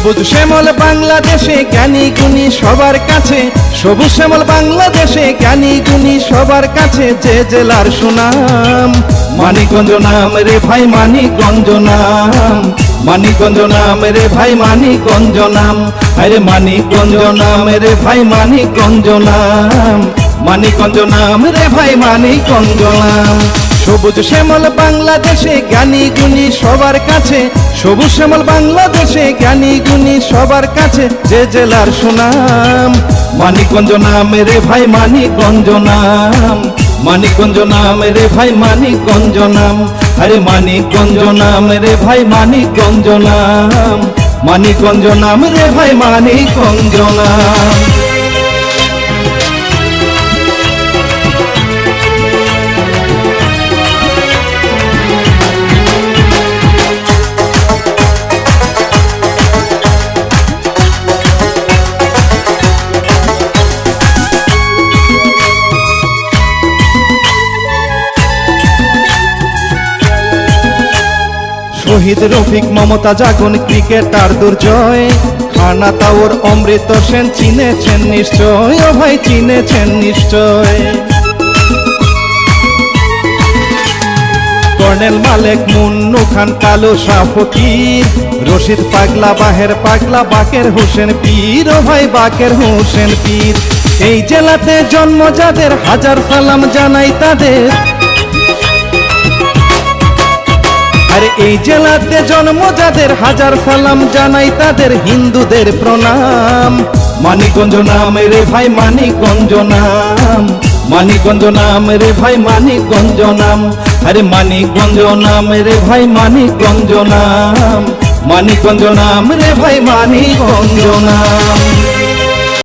সবুজ শ্যামল বাংলাদেশে জ্ঞানী গুণী সবার কাছে, সবুজ শ্যামল বাংলাদেশে জ্ঞানী গুণী সবার কাছে, যে জেলার সুনাম মানিকগঞ্জ নাম রে ভাই, মানিকগঞ্জ নাম, মানিকগঞ্জ নাম রে ভাই, মানিকগঞ্জ নাম, আরে মানিকগঞ্জ নাম রে ভাই, মানিকগঞ্জ নাম, মানিকগঞ্জ নাম রে ভাই, মানিকগঞ্জ নাম। সবুজ শ্যামল বাংলাদেশে জ্ঞানী গুণী সবার কাছে, সবুজ শ্যামল বাংলাদেশে জ্ঞানী গুণী সবার কাছে, যে জেলার সুনাম মানিকগঞ্জ নাম রে ভাই, মানিকগঞ্জ নাম, মানিকগঞ্জ নাম রে ভাই, মানিকগঞ্জ নাম, আরে মানিকগঞ্জ নাম রে ভাই, মানিকগঞ্জ নাম, মানিকগঞ্জ নাম রে ভাই, মানিকগঞ্জ নাম। শহীদ রফিক, মমতা জাগুন, ক্রিকেটার দুর্জয়, খানা তাওর, অমৃত সেন চিনেছেন নিশ্চয়, ও ভাই চিনেছেন নিশ্চয়। কর্নেল মালেক, মুন্নু খান, কালু শাহ ফকির, রশিদ পাগলা, বাহের পাগলা, বাকের হোসেন পীর, ও ভাই বাকের হোসেন পীর। এই জেলাতে জন্ম যাদের, হাজার সালাম জানাই তাদের, আরে এই জেলাতে জন্ম যাদের, হাজার সালাম জানাই তাদের, হিন্দুদের প্রণাম। মানিকগঞ্জ নাম রে ভাই, মানিকগঞ্জ নাম, মানিকগঞ্জ নাম রে ভাই, মানিকগঞ্জ নাম, আরে মানিকগঞ্জ নাম রে ভাই, মানিকগঞ্জ নাম, মানিকগঞ্জ নাম রে ভাই, মানিকগঞ্জ নাম।